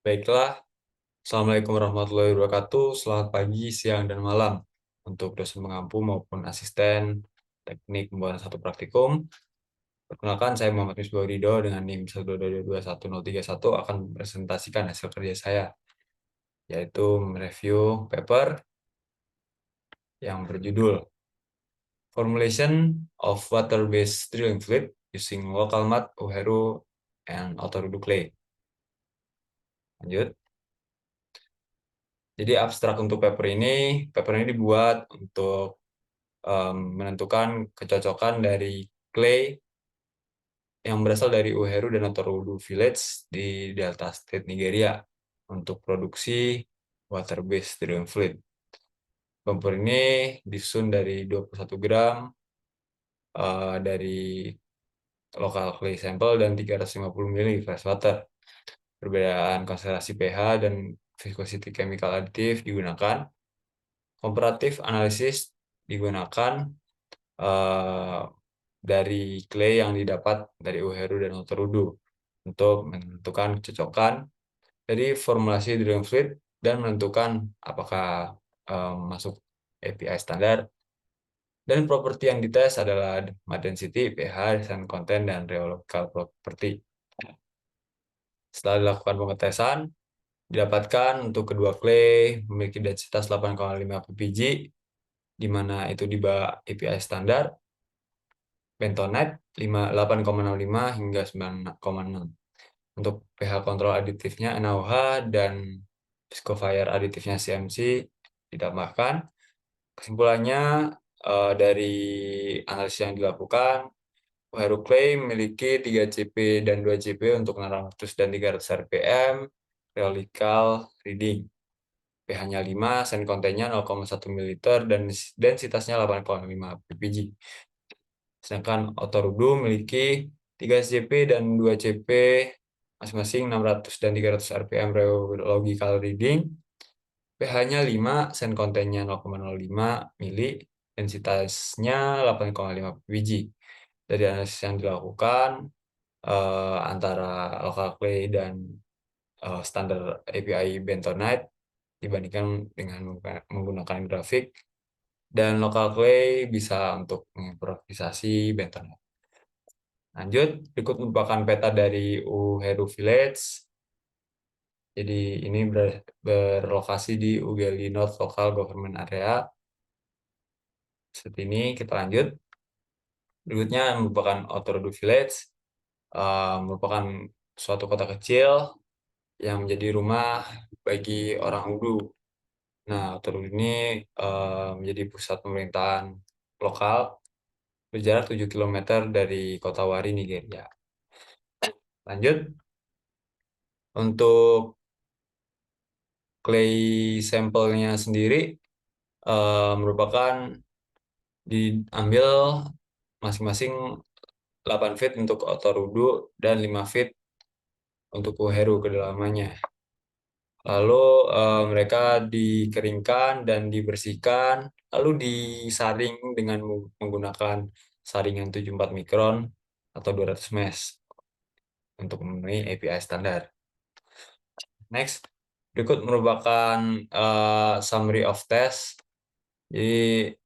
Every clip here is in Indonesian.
Baiklah, Assalamualaikum warahmatullahi wabarakatuh. Selamat pagi, siang, dan malam untuk dosen pengampu maupun asisten teknik pembuatan satu praktikum. Perkenalkan, saya Muhammad Misbah Ridho dengan NIM 122211031 akan mempresentasikan hasil kerja saya, yaitu mereview paper yang berjudul Formulation of Water-Based Drilling Fluid Using Local Mud, Uheru, and Autorudu Clay. Lanjut. Jadi abstrak untuk paper ini dibuat untuk menentukan kecocokan dari clay yang berasal dari Uheru dan Autorudu Village di Delta State, Nigeria untuk produksi water-based drilling fluid. Lumpur ini disusun dari 21 gram dari local clay sample dan 350 ml fresh water. Perbedaan konsentrasi pH dan viscosity chemical additive digunakan. Komparatif analisis digunakan dari clay yang didapat dari Uheru dan Autorudu untuk menentukan kecocokan dari formulasi drilling fluid dan menentukan apakah masuk API standar. Dan properti yang dites adalah mud density, pH, sand content, dan rheological property. Setelah dilakukan pengetesan, didapatkan untuk kedua clay memiliki densitas 8,5 ppg, di mana itu di bawah API standar. Bentonite 8,05 hingga 9,6. Untuk pH kontrol aditifnya NaOH dan Viscofire aditifnya CMC ditambahkan. Kesimpulannya dari analisis yang dilakukan, Uheru Clay memiliki 3 CP dan 2 CP untuk 600 dan 300 rpm, rheological reading. pH-nya 5, sand content-nya 0,1 ml, dan densitasnya 8,5 ppg. Sedangkan Autorudu memiliki 3 CP dan 2 CP masing-masing 600 dan 300 rpm rheological reading. pH-nya 5, sand content-nya 0,05 mili, densitasnya 8,5 ppg. Dari analisis yang dilakukan antara local clay dan standar API bentonite dibandingkan dengan menggunakan grafik, dan local clay bisa untuk mengimprovisasi bentonite. Lanjut, berikut merupakan peta dari Uheru Village. Jadi ini berlokasi di Ughelli North Local Government Area. Seperti ini, kita lanjut. Berikutnya merupakan Autorudu Village, merupakan suatu kota kecil yang menjadi rumah bagi orang Udu. Nah, Autorudu ini menjadi pusat pemerintahan lokal berjarak 7 km dari kota Wari, Nigeria. Lanjut, untuk clay sampelnya sendiri merupakan diambil masing-masing 8 feet untuk Autorudu dan 5 feet untuk Uheru kedalamannya. Lalu mereka dikeringkan dan dibersihkan, lalu disaring dengan menggunakan saringan 74 mikron atau 200 mesh untuk memenuhi API standar. Next, berikut merupakan summary of test. Jadi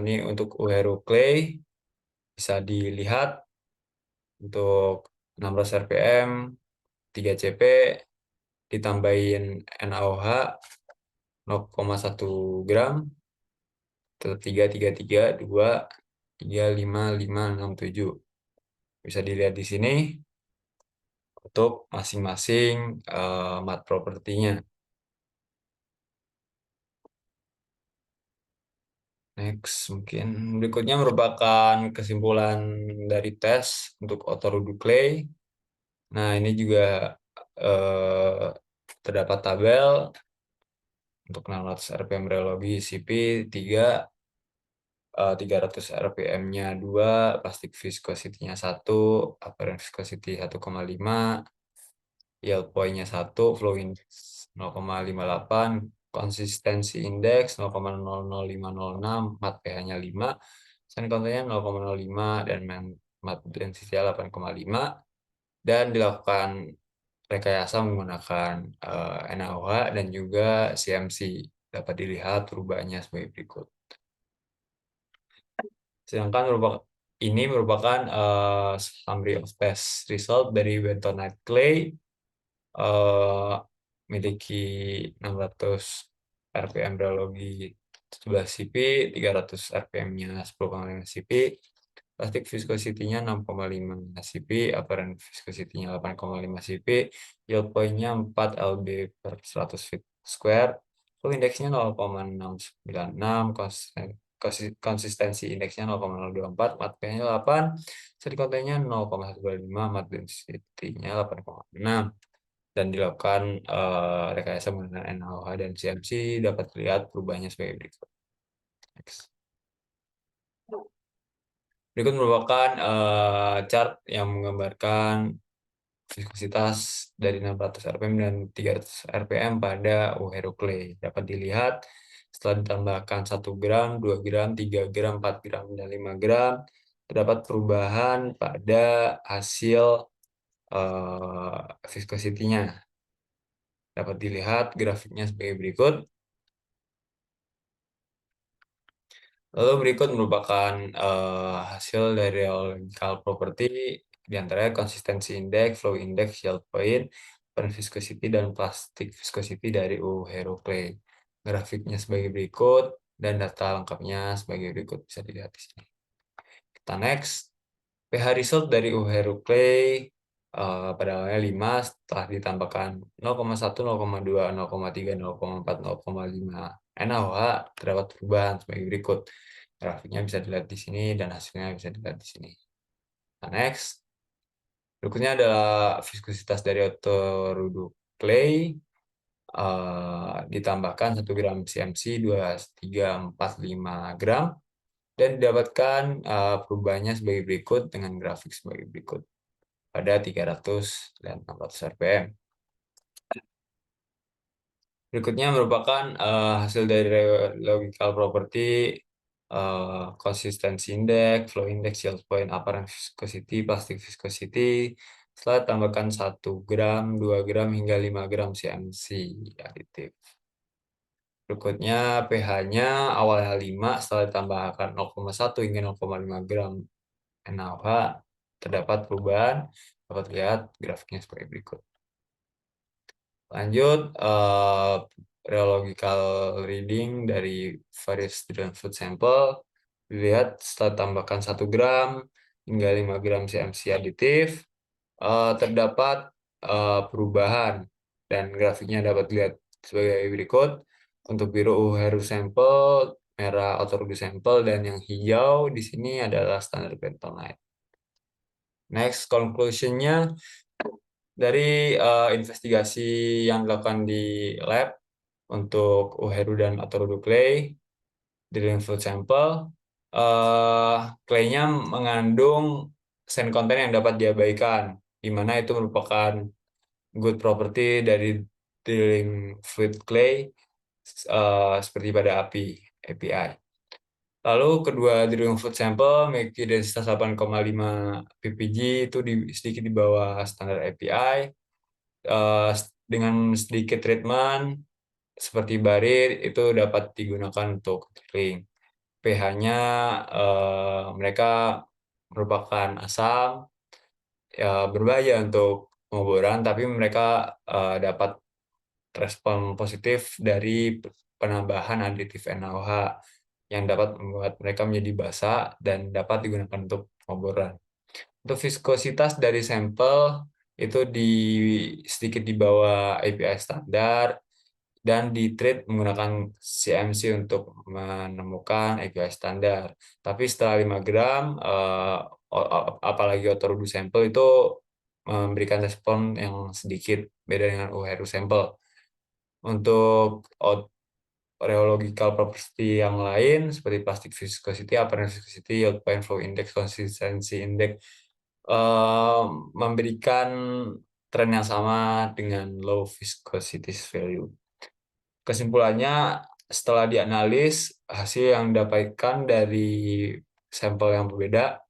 ini untuk Uheru Clay bisa dilihat untuk 16 rpm, 3 CP, ditambahin NaOH 0,1 gram, 3,3,3,2,3,5,5,6,7. Bisa dilihat di sini untuk masing-masing mud propertinya. Next, mungkin berikutnya merupakan kesimpulan dari tes untuk Autorudu Clay. Nah, ini juga terdapat tabel untuk 600 rpm rheology CP 3, 300 rpm-nya 2, plastic viscosity-nya 1, apparent viscosity 1,5, yield point-nya 1, flow index 0,58, konsistensi index 0,00506, mat pH-nya 5, sand content-nya 0,05, dan mat density 8,5, dan dilakukan rekayasa menggunakan NaOH dan juga CMC. Dapat dilihat perubahannya sebagai berikut. Sedangkan ini merupakan summary of test result dari bentonite clay, memiliki 600 rpm rheology 11 cp, 300 rpm-nya 10,5 cp, plastic viscosity-nya 6,5 cp, apparent viscosity-nya 8,5 cp, yield point-nya 4 lb per 100 feet square, flow index-nya 0,696, konsistensi indeksnya 0,024, mat pH-nya 8, sedi kontennya 0,125, mat density-nya 8,6, dan dilakukan rekayasa menggunakan NaOH dan CMC. Dapat lihat perubahannya sebagai berikut. Next. Berikut merupakan chart yang menggambarkan viskositas dari 600 rpm dan 300 rpm pada Uhero Clay. Dapat dilihat setelah ditambahkan 1 gram, 2 gram, 3 gram, 4 gram, dan 5 gram, terdapat perubahan pada hasil viskositinya. Dapat dilihat grafiknya sebagai berikut. Lalu berikut merupakan hasil dari rheological property, diantaranya konsistensi index, flow index, yield point, open viscosity, dan plastic viscosity dari Uhero Clay. Grafiknya sebagai berikut, dan data lengkapnya sebagai berikut, bisa dilihat di sini. Kita next. pH result dari Uhero Clay pada awalnya 5, setelah ditambahkan 0,1, 0,2, 0,3, 0,4, 0,5 NaOH, terdapat perubahan sebagai berikut. Grafiknya bisa dilihat di sini dan hasilnya bisa dilihat di sini. Nah, next. Berikutnya adalah viskositas dari Otorudo Clay. Ditambahkan 1 gram CMC, 2, 3, 4, 5 gram. Dan didapatkan perubahannya sebagai berikut dengan grafik sebagai berikut pada 300 dan 600 rpm. Berikutnya merupakan hasil dari logical property, consistency index, flow index, yield point, apparent viscosity, plastic viscosity, setelah tambahkan 1 gram, 2 gram, hingga 5 gram CMC aditif. Berikutnya pH-nya awalnya 5, setelah ditambahkan 0,1 hingga 0,5 gram NaOH, terdapat perubahan. Dapat lihat grafiknya sebagai berikut. Lanjut, rheological reading dari various student food sample. Dilihat setelah tambahkan 1 gram hingga 5 gram CMC aditif, terdapat perubahan, dan grafiknya dapat dilihat sebagai berikut. Untuk biru Uhero sampel, merah Otorudo sampel, dan yang hijau di sini adalah standar bentonite. Next, conclusion-nya dari investigasi yang dilakukan di lab untuk Uhero dan Otorudo clay dari food sample, clay-nya mengandung sand content yang dapat diabaikan, di mana itu merupakan good property dari drilling fluid clay seperti pada API. Lalu kedua drilling fluid sample memiliki densitas 8,5 ppg, itu sedikit di bawah standar API. Dengan sedikit treatment seperti barit itu dapat digunakan untuk drilling. pH-nya mereka merupakan asam, ya, berbahaya untuk pengeboran, tapi mereka dapat respon positif dari penambahan aditif NaOH yang dapat membuat mereka menjadi basah dan dapat digunakan untuk pengeboran. Untuk viskositas dari sampel itu sedikit di bawah API standar, dan di-treat menggunakan CMC untuk menemukan API standar. Tapi setelah 5 gram, apalagi Otorudo sampel itu memberikan respon yang sedikit beda dengan Uhero sampel. Untuk rheological property yang lain seperti plastic viscosity, apparent viscosity, yield point, flow index, consistency index memberikan tren yang sama dengan low viscosity value. Kesimpulannya, setelah dianalis, hasil yang didapatkan dari sampel yang berbeda,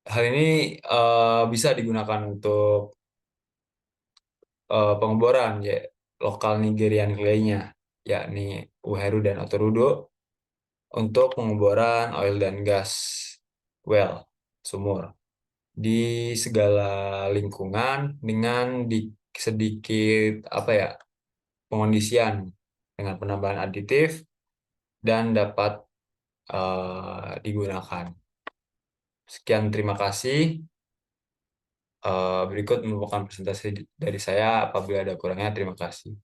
hal ini bisa digunakan untuk pengeboran lokal Nigerian clay-nya, yakni Uheru dan Otorudo, untuk pengeboran oil dan gas well sumur di segala lingkungan dengan sedikit apa ya pengondisian dengan penambahan aditif dan dapat digunakan. Sekian, terima kasih. Berikut merupakan presentasi dari saya. Apabila ada kurangnya, terima kasih.